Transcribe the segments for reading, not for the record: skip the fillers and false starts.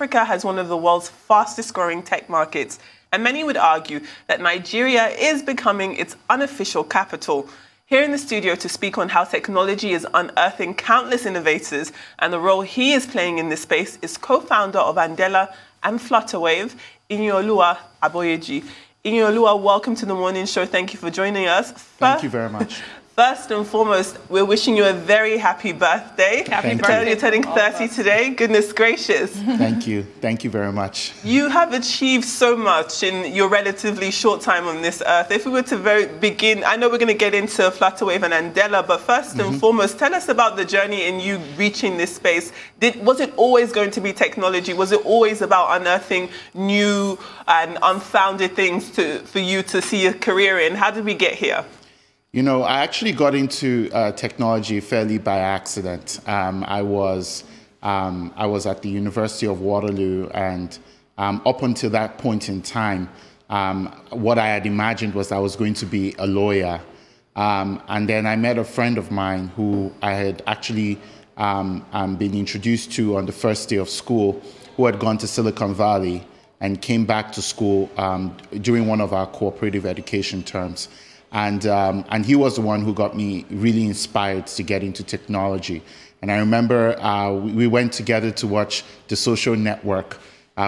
Africa has one of the world's fastest growing tech markets, and many would argue that Nigeria is becoming its unofficial capital. Here in the studio to speak on how technology is unearthing countless innovators and the role he is playing in this space is co-founder of Andela and Flutterwave, Iyinoluwa Aboyeji. Iyinoluwa, welcome to the morning show. Thank you for joining us. Thank you very much. First and foremost, we're wishing you a very happy birthday. Happy birthday. You're turning 30 today. Goodness gracious. Thank you. Thank you very much. You have achieved so much in your relatively short time on this earth. If we were to begin, I know we're going to get into Flutterwave and Andela, but first and foremost, tell us about the journey in you reaching this space. Was it always going to be technology? Was it always about unearthing new and unfounded things for you to see a career in? How did we get here? You know, I actually got into technology fairly by accident. I was at the University of Waterloo, and up until that point in time, what I had imagined was I was going to be a lawyer. And then I met a friend of mine who I had actually been introduced to on the first day of school, who had gone to Silicon Valley and came back to school during one of our cooperative education terms. And he was the one who got me really inspired to get into technology. And I remember we went together to watch The Social Network,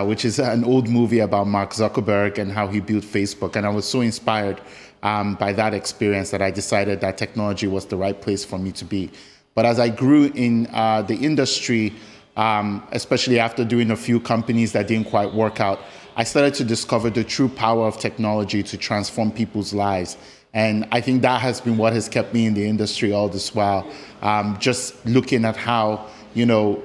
which is an old movie about Mark Zuckerberg and how he built Facebook. And I was so inspired by that experience that I decided that technology was the right place for me to be. But as I grew in the industry, especially after doing a few companies that didn't quite work out, I started to discover the true power of technology to transform people's lives. And I think that has been what has kept me in the industry all this while, just looking at how, you know,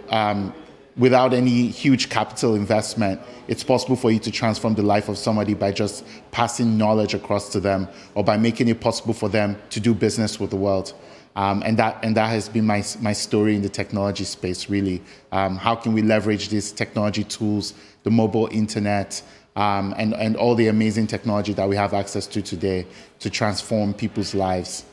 without any huge capital investment, it's possible for you to transform the life of somebody by just passing knowledge across to them or by making it possible for them to do business with the world. And that has been my story in the technology space, really. How can we leverage these technology tools, the mobile internet, and all the amazing technology that we have access to today to transform people's lives.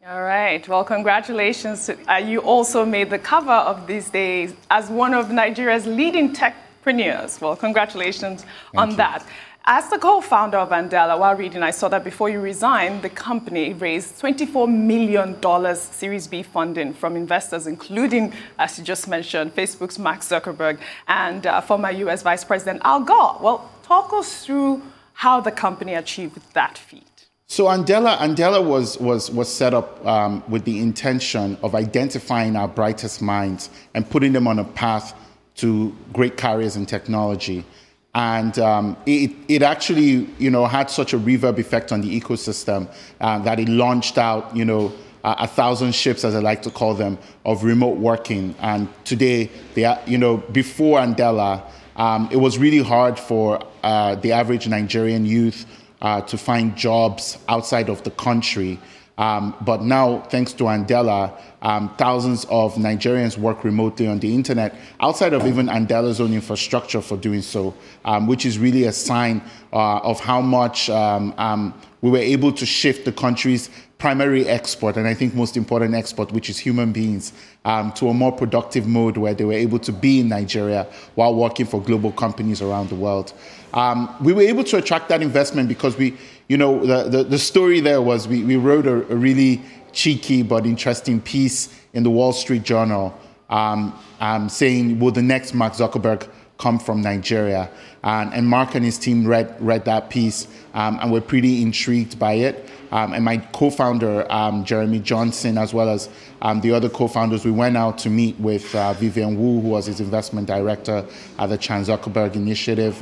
All right. Well, congratulations. You also made the cover of these days as one of Nigeria's leading techpreneurs. Well, congratulations on that. As the co-founder of Andela, while reading, I saw that before you resigned, the company raised $24 million Series B funding from investors, including, as you just mentioned, Facebook's Mark Zuckerberg and former US Vice President Al Gore. Well, talk us through how the company achieved that feat. So Andela was set up with the intention of identifying our brightest minds and putting them on a path to great careers in technology. And it actually, you know, had such a reverb effect on the ecosystem that it launched out, you know, 1,000 ships, as I like to call them, of remote working. And today, you know, before Andela, it was really hard for the average Nigerian youth to find jobs outside of the country. But now, thanks to Andela, thousands of Nigerians work remotely on the internet, outside of even Andela's own infrastructure for doing so, which is really a sign of how much we were able to shift the country's primary export, and I think most important export, which is human beings, to a more productive mode where they were able to be in Nigeria while working for global companies around the world. We were able to attract that investment because you know, the story there was we wrote a really cheeky but interesting piece in the Wall Street Journal saying, will the next Mark Zuckerberg come from Nigeria? And Mark and his team read that piece and were pretty intrigued by it. And my co-founder, Jeremy Johnson, as well as the other co-founders, we went out to meet with Vivian Wu, who was his investment director at the Chan Zuckerberg Initiative,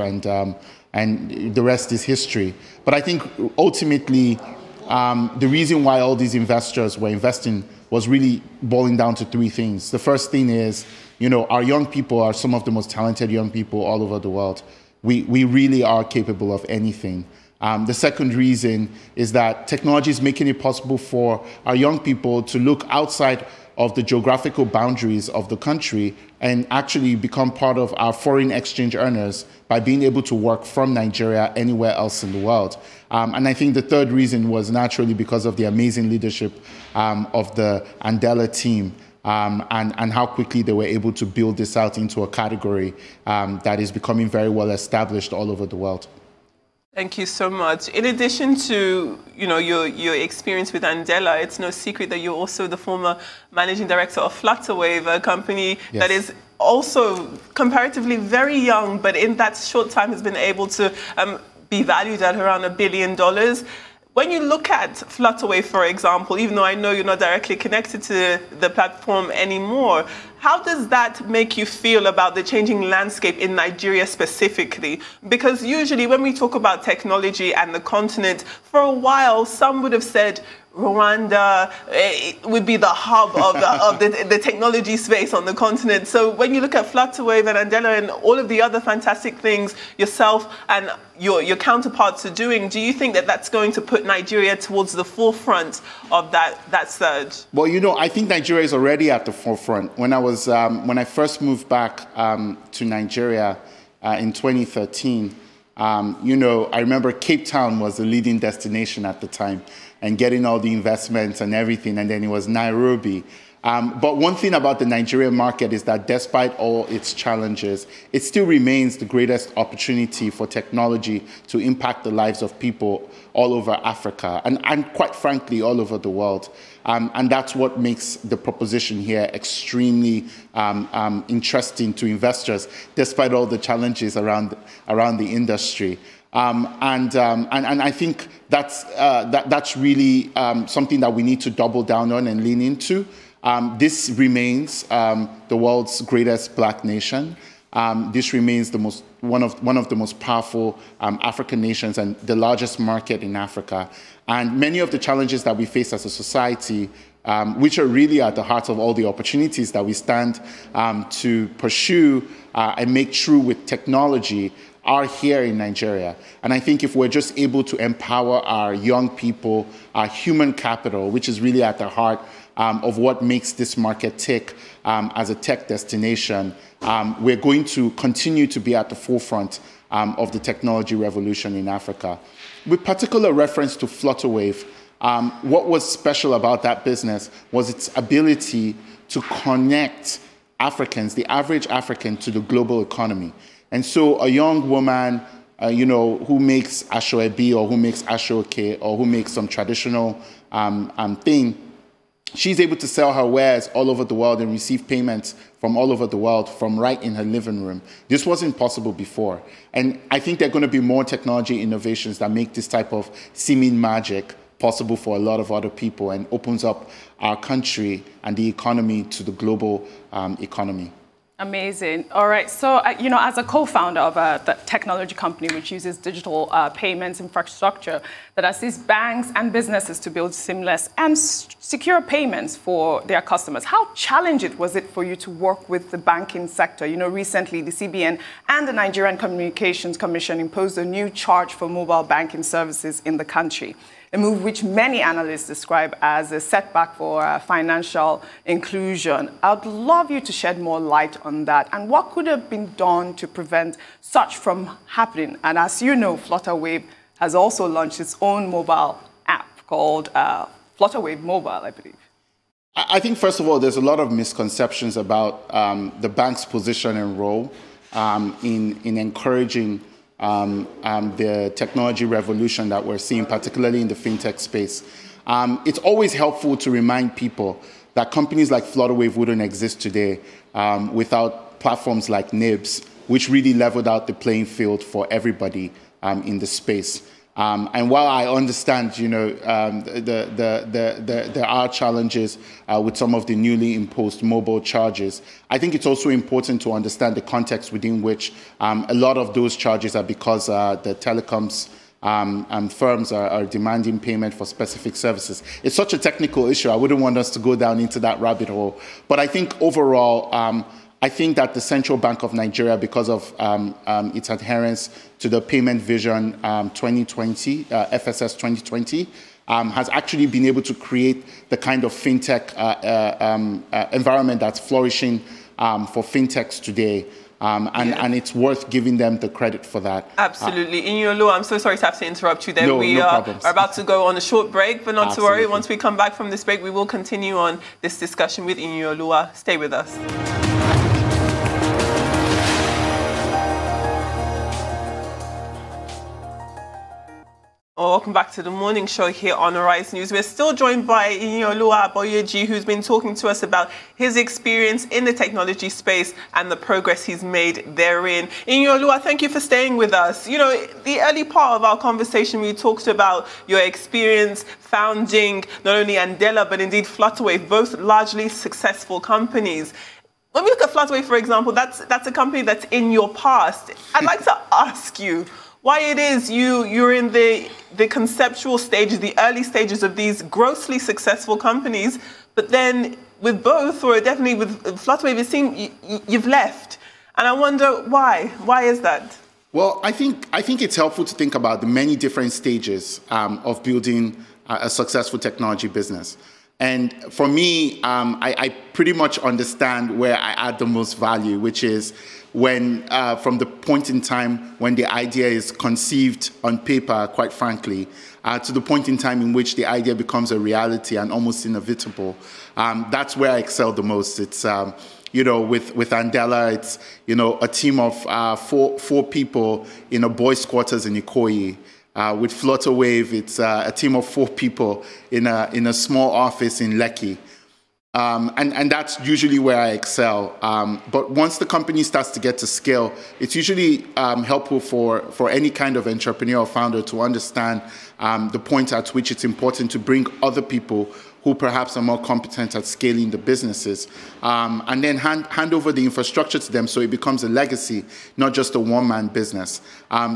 and the rest is history. But I think ultimately, the reason why all these investors were investing was really boiling down to three things. The first thing is, you know, our young people are some of the most talented young people all over the world. We really are capable of anything. The second reason is that technology is making it possible for our young people to look outside of the geographical boundaries of the country and actually become part of our foreign exchange earners by being able to work from Nigeria anywhere else in the world. And I think the third reason was naturally because of the amazing leadership of the Andela team. and how quickly they were able to build this out into a category that is becoming very well established all over the world. Thank you so much. In addition to your experience with Andela, it's no secret that you're also the former managing director of Flutterwave, a company that is also comparatively very young, but in that short time has been able to be valued at around $1 billion. When you look at Flutterwave, for example, even though I know you're not directly connected to the platform anymore, how does that make you feel about the changing landscape in Nigeria specifically? Because usually when we talk about technology and the continent, for a while, some would have said Rwanda would be the hub of the technology space on the continent. So when you look at Flutterwave and Andela and all of the other fantastic things yourself and your counterparts are doing, do you think that that's going to put Nigeria towards the forefront of that surge? Well, I think Nigeria is already at the forefront. When I first moved back to Nigeria in 2013, I remember Cape Town was the leading destination at the time, and getting all the investments and everything, and then it was Nairobi. But one thing about the Nigerian market is that despite all its challenges, it still remains the greatest opportunity for technology to impact the lives of people all over Africa, and quite frankly, all over the world. And that's what makes the proposition here extremely interesting to investors, despite all the challenges around the industry. And I think that's really something that we need to double down on and lean into. This remains the world's greatest black nation. This remains one of the most powerful African nations and the largest market in Africa. And many of the challenges that we face as a society, which are really at the heart of all the opportunities that we stand to pursue and make true with technology, are here in Nigeria. And I think if we're just able to empower our young people, our human capital, which is really at the heart of what makes this market tick as a tech destination, we're going to continue to be at the forefront of the technology revolution in Africa. With particular reference to Flutterwave, what was special about that business was its ability to connect Africans, the average African, to the global economy. And so a young woman, who makes asoebi or who makes asoke or who makes some traditional thing, she's able to sell her wares all over the world and receive payments from all over the world from right in her living room. This wasn't possible before. And I think there are going to be more technology innovations that make this type of seeming magic possible for a lot of other people and opens up our country and the economy to the global economy. Amazing. All right. So, as a co-founder of the technology company which uses digital payments infrastructure that assists banks and businesses to build seamless and secure payments for their customers, how challenging was it for you to work with the banking sector? Recently the CBN and the Nigerian Communications Commission imposed a new charge for mobile banking services in the country, a move which many analysts describe as a setback for financial inclusion. I'd love you to shed more light on that and what could have been done to prevent such from happening. And as you know, Flutterwave has also launched its own mobile app called Floodwave Mobile, I believe. I think, first of all, there's a lot of misconceptions about the bank's position and role in encouraging the technology revolution that we're seeing, particularly in the fintech space. It's always helpful to remind people that companies like Flutterwave wouldn't exist today without platforms like NIBS, which really leveled out the playing field for everybody in the space. And while I understand, there are challenges with some of the newly imposed mobile charges, I think it's also important to understand the context within which a lot of those charges are because the telecoms firms are demanding payment for specific services. It's such a technical issue. I wouldn't want us to go down into that rabbit hole. But I think overall, I think that the Central Bank of Nigeria, because of its adherence to the Payment Vision 2020, FSS 2020, has actually been able to create the kind of fintech environment that's flourishing for fintechs today. and it's worth giving them the credit for that. Absolutely. Iyinoluwa, I'm so sorry to have to interrupt you there. No, we no are problems. about to go on a short break, but not Absolutely. to worry. Once we come back from this break, we will continue on this discussion with Iyinoluwa. Stay with us. Welcome back to the morning show here on Arise News. We're still joined by Iyinoluwa Aboyeji, who's been talking to us about his experience in the technology space and the progress he's made therein. Iyinoluwa, thank you for staying with us. You know, the early part of our conversation, we talked about your experience founding not only Andela, but indeed Flutterwave, both largely successful companies. When we look at Floodwave, for example, that's a company that's in your past. I'd like to ask you why it is you're in the conceptual stages, the early stages of these grossly successful companies, but then with both, or definitely with Flutterwave, it seems you've left. And I wonder why. Why is that? Well, I think it's helpful to think about the many different stages of building a successful technology business. And for me, I pretty much understand where I add the most value, which is when, from the point in time when the idea is conceived on paper, quite frankly, to the point in time in which the idea becomes a reality and almost inevitable. That's where I excel the most. It's, you know, with Andela, it's, you know, a team of four people in a boys' quarters in Ikoyi. With Flutterwave, it's a team of 4 people in a small office in Lekki. And that's usually where I excel. But once the company starts to get to scale, it's usually helpful for any kind of entrepreneur or founder to understand the point at which it's important to bring other people who perhaps are more competent at scaling the businesses, and then hand over the infrastructure to them so it becomes a legacy, not just a one-man business.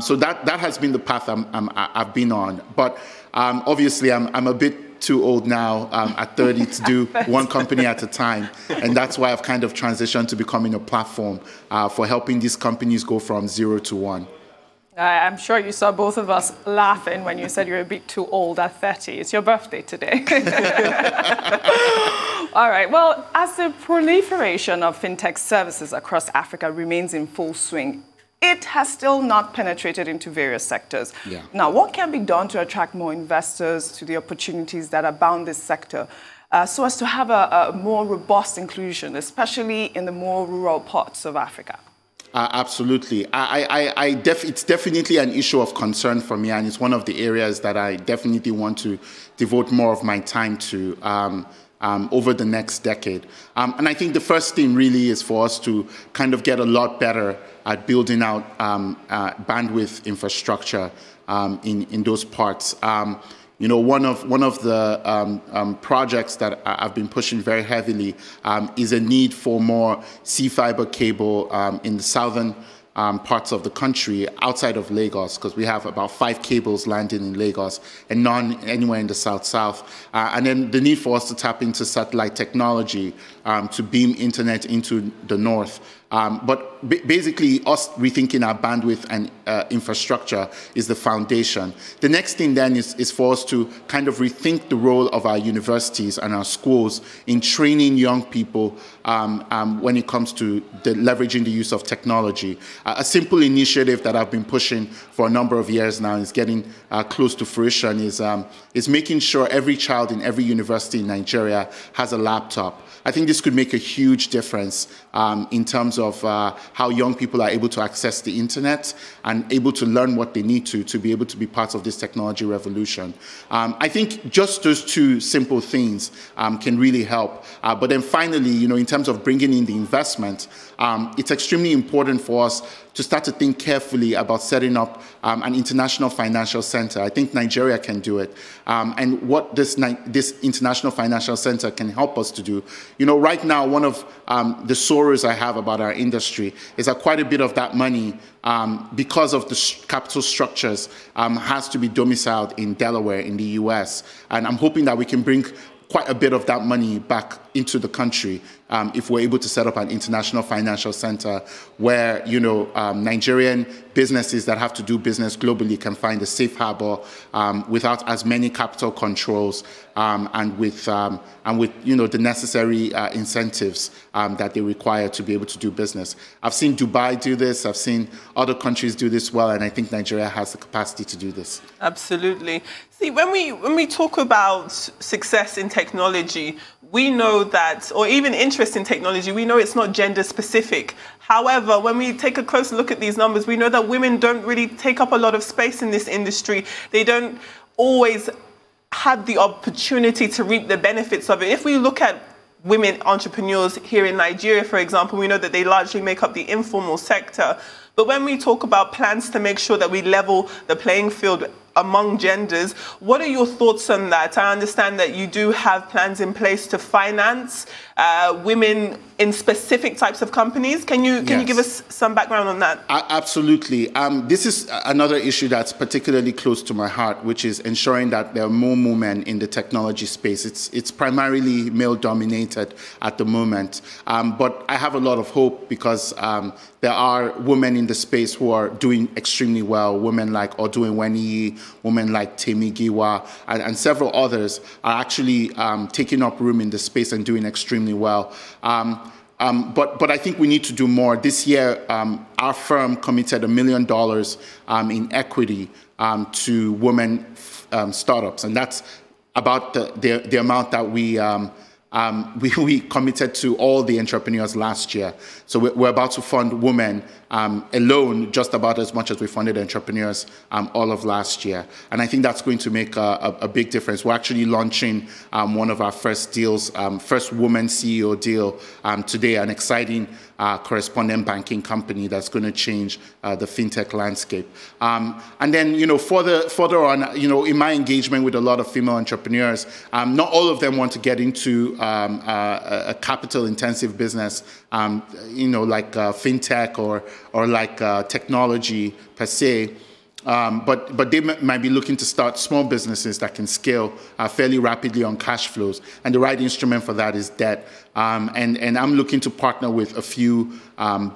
So that has been the path I've been on. But obviously, I'm a bit too old now at 30 to do one company at a time. And that's why I've kind of transitioned to becoming a platform for helping these companies go from 0 to 1. I'm sure you saw both of us laughing when you said you're a bit too old at 30. It's your birthday today. All right. Well, as the proliferation of fintech services across Africa remains in full swing, it has still not penetrated into various sectors. Yeah. Now, what can be done to attract more investors to the opportunities that abound this sector so as to have a more robust inclusion, especially in the more rural parts of Africa? Absolutely. It's definitely an issue of concern for me, and it's one of the areas that I definitely want to devote more of my time to over the next decade. And I think the first thing really is for us to kind of get a lot better at building out bandwidth infrastructure in those parts. You know, one of the projects that I've been pushing very heavily is a need for more C-fiber cable in the southern parts of the country outside of Lagos, because we have about 5 cables landing in Lagos and none anywhere in the south. And then the need for us to tap into satellite technology to beam internet into the north. But basically, us rethinking our bandwidth and infrastructure is the foundation. The next thing then is for us to kind of rethink the role of our universities and our schools in training young people when it comes to leveraging the use of technology. A simple initiative that I've been pushing for a number of years now is getting close to fruition is making sure every child in every university in Nigeria has a laptop. I think this could make a huge difference in terms of how young people are able to access the internet and able to learn what they need to be able to be part of this technology revolution. I think just those 2 simple things can really help. But then finally, you know, in terms of bringing in the investment, it's extremely important for us to start to think carefully about setting up an international financial center. I think Nigeria can do it. And what this international financial center can help us to do. You know, right now, one of the sorrows I have about our industry is that quite a bit of that money, because of the capital structures, has to be domiciled in Delaware in the US. And I'm hoping that we can bring quite a bit of that money back into the country if we're able to set up an international financial center where, Nigerian businesses that have to do business globally can find a safe harbor without as many capital controls and with the necessary incentives that they require to be able to do business. I've seen Dubai do this. I've seen other countries do this well, and I think Nigeria has the capacity to do this. Absolutely. See, when we talk about success in technology, we know that, or even interest in technology, we know it's not gender specific. However, when we take a closer look at these numbers, we know that women don't really take up a lot of space in this industry. They don't always have the opportunity to reap the benefits of it. If we look at women entrepreneurs here in Nigeria, for example, we know that they largely make up the informal sector. But when we talk about plans to make sure that we level the playing field among genders, what are your thoughts on that? I understand that you do have plans in place to finance women in specific types of companies. Can you give us some background on that? Absolutely. This is another issue that's particularly close to my heart, which is ensuring that there are more women in the technology space. It's primarily male-dominated at the moment, but I have a lot of hope because there are women in the space who are doing extremely well. Women like Oduenweniyi, women like Temi Giwa, and several others are actually taking up room in the space and doing extremely well. But I think we need to do more. This year, our firm committed $1 million in equity to women startups, and that's about the amount that we committed to all the entrepreneurs last year. So we're about to fund women alone just about as much as we funded entrepreneurs all of last year. And I think that's going to make a big difference. We're actually launching one of our first deals, first woman CEO deal today, an exciting correspondent banking company that's going to change the fintech landscape. And then, further on, in my engagement with a lot of female entrepreneurs, not all of them want to get into a capital-intensive business, like fintech or like technology per se. But they might be looking to start small businesses that can scale fairly rapidly on cash flows. And the right instrument for that is debt. And I'm looking to partner with a few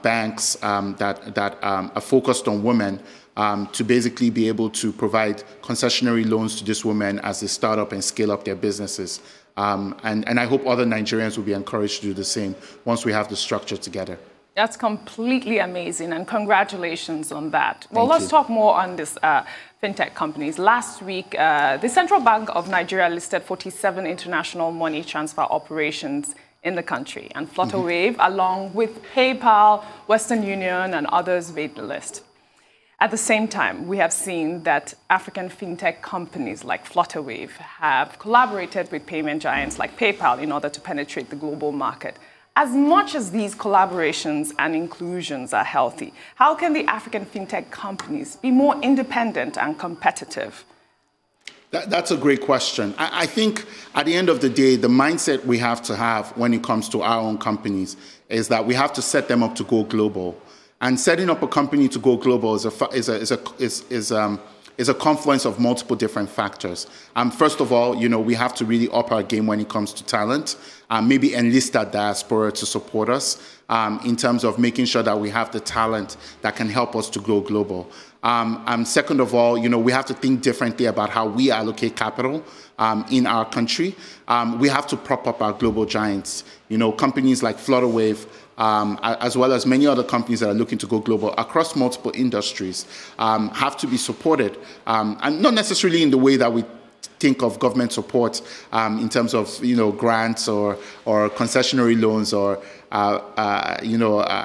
banks that are focused on women to basically be able to provide concessionary loans to these women as they start up and scale up their businesses. And I hope other Nigerians will be encouraged to do the same once we have the structure together. That's completely amazing, and congratulations on that. Well, let's talk more on this fintech companies. Last week, the Central Bank of Nigeria listed 47 international money transfer operations in the country, and Flutterwave, along with PayPal, Western Union, and others made the list. At the same time, we have seen that African fintech companies like Flutterwave have collaborated with payment giants like PayPal in order to penetrate the global market. As much as these collaborations and inclusions are healthy, how can the African fintech companies be more independent and competitive? That's a great question. I think at the end of the day, the mindset we have to have when it comes to our own companies is that we have to set them up to go global. And setting up a company to go global is a confluence of multiple different factors. First of all, we have to really up our game when it comes to talent. Maybe enlist that diaspora to support us in terms of making sure that we have the talent that can help us to go global. Second of all, we have to think differently about how we allocate capital in our country. We have to prop up our global giants. Companies like Flutterwave, as well as many other companies that are looking to go global across multiple industries, have to be supported, and not necessarily in the way that we think of government support in terms of grants or concessionary loans or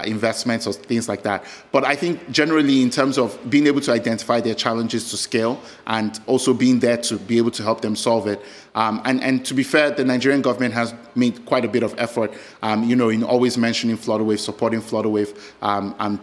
investments or things like that. But I think generally in terms of being able to identify their challenges to scale and also being there to be able to help them solve it. And to be fair, the Nigerian government has made quite a bit of effort, in always mentioning Flutterwave, supporting Flutterwave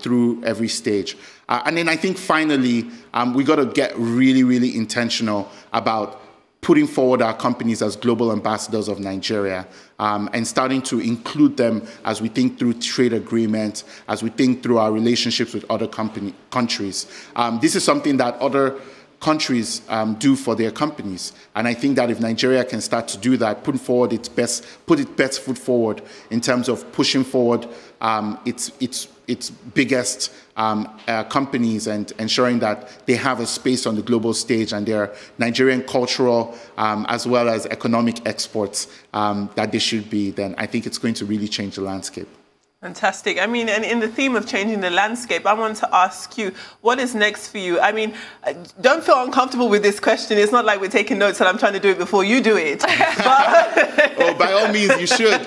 through every stage. And then I think finally, we got to get really, really intentional about putting forward our companies as global ambassadors of Nigeria and starting to include them as we think through trade agreements, as we think through our relationships with other countries. This is something that other countries do for their companies. And I think that if Nigeria can start to do that, put its best foot forward in terms of pushing forward its biggest companies and ensuring that they have a space on the global stage and their Nigerian cultural as well as economic exports that they should be, then I think it's going to really change the landscape. Fantastic. I mean, and in the theme of changing the landscape, I want to ask you, what is next for you? I mean, don't feel uncomfortable with this question. It's not like we're taking notes and I'm trying to do it before you do it. But oh, by all means, you should.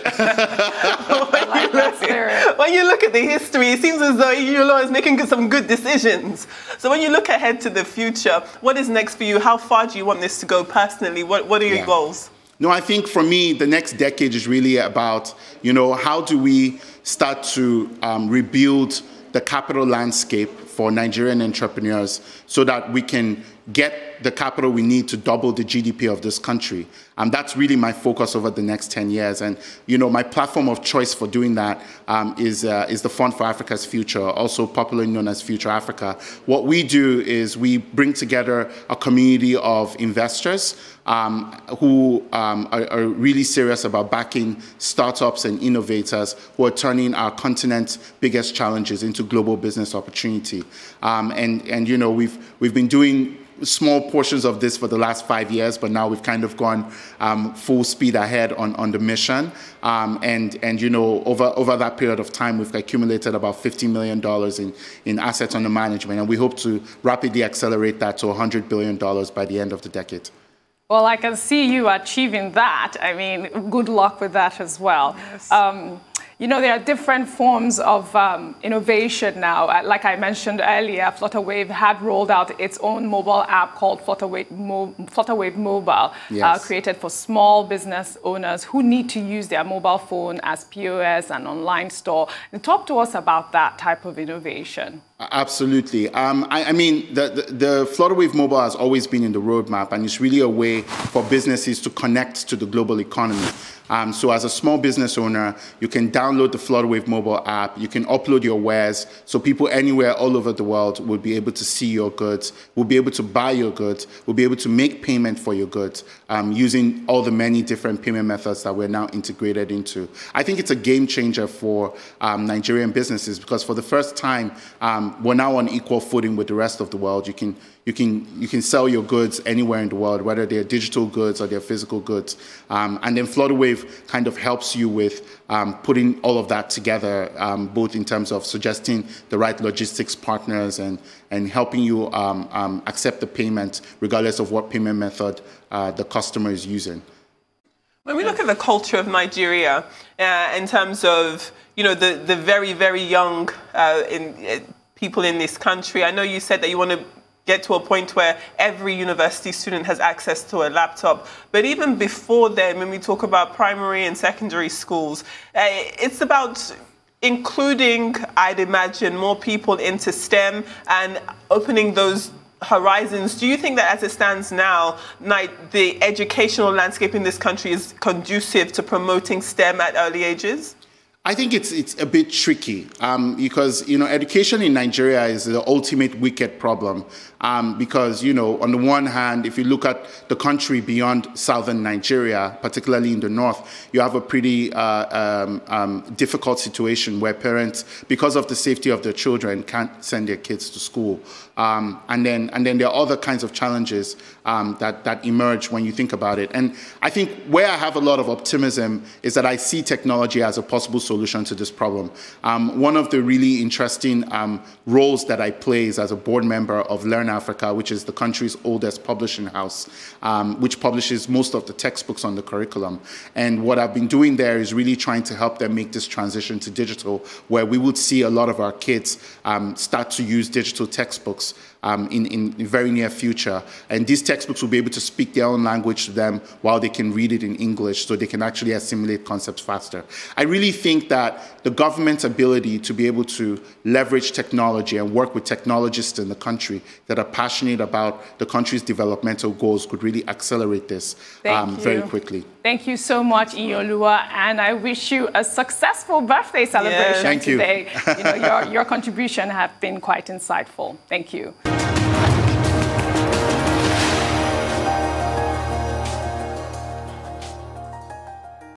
When you look at the history, it seems as though Iyinoluwa is making some good decisions. So when you look ahead to the future, what is next for you? How far do you want this to go personally? What are your goals? No, I think for me, the next decade is really about, how do we start to rebuild the capital landscape for Nigerian entrepreneurs so that we can get the capital we need to double the GDP of this country. That's really my focus over the next 10 years. And, my platform of choice for doing that is the Fund for Africa's Future, also popularly known as Future Africa. What we do is we bring together a community of investors who are really serious about backing startups and innovators who are turning our continent's biggest challenges into global business opportunity. We've been doing small portions of this for the last 5 years, but now we've kind of gone full speed ahead on the mission. Over that period of time, we've accumulated about $50 million in assets under management, and we hope to rapidly accelerate that to $100 billion by the end of the decade. Well, I can see you achieving that. I mean, good luck with that as well. Yes. There are different forms of innovation now. Like I mentioned earlier, Flutterwave had rolled out its own mobile app called Floodwave Mobile, yes, created for small business owners who need to use their mobile phone as POS and online store. And talk to us about that type of innovation. Absolutely. I mean, the Floodwave Mobile has always been in the roadmap, and it's really a way for businesses to connect to the global economy. So as a small business owner, you can download the Floodwave mobile app, you can upload your wares, so people anywhere all over the world will be able to see your goods, will be able to buy your goods, will be able to make payment for your goods using all the many different payment methods that we're now integrated into. I think it's a game changer for Nigerian businesses because for the first time, we're now on equal footing with the rest of the world. You can sell your goods anywhere in the world, whether they're digital goods or they're physical goods. And then Floodwave kind of helps you with putting all of that together, both in terms of suggesting the right logistics partners and helping you accept the payment regardless of what payment method the customer is using. When we look at the culture of Nigeria in terms of the very, very young people in this country, I know you said that you want to get to a point where every university student has access to a laptop. But even before then, when we talk about primary and secondary schools, it's about including, I'd imagine, more people into STEM and opening those horizons. Do you think that as it stands now, the educational landscape in this country is conducive to promoting STEM at early ages? I think it's a bit tricky because, education in Nigeria is the ultimate wicked problem because, on the one hand, if you look at the country beyond southern Nigeria, particularly in the north, you have a pretty difficult situation where parents, because of the safety of their children, can't send their kids to school. And then there are other kinds of challenges that emerge when you think about it. And I think where I have a lot of optimism is that I see technology as a possible solution to this problem. One of the really interesting roles that I play is as a board member of Learn Africa, which is the country's oldest publishing house, which publishes most of the textbooks on the curriculum. And what I've been doing there is really trying to help them make this transition to digital, where we would see a lot of our kids start to use digital textbooks in the very near future. And these textbooks will be able to speak their own language to them while they can read it in English, so they can actually assimilate concepts faster. I really think that the government's ability to be able to leverage technology and work with technologists in the country that are passionate about the country's developmental goals could really accelerate this very quickly. Thank you so much, Iyinoluwa, and I wish you a successful birthday celebration today. Your contribution has been quite insightful. Thank you.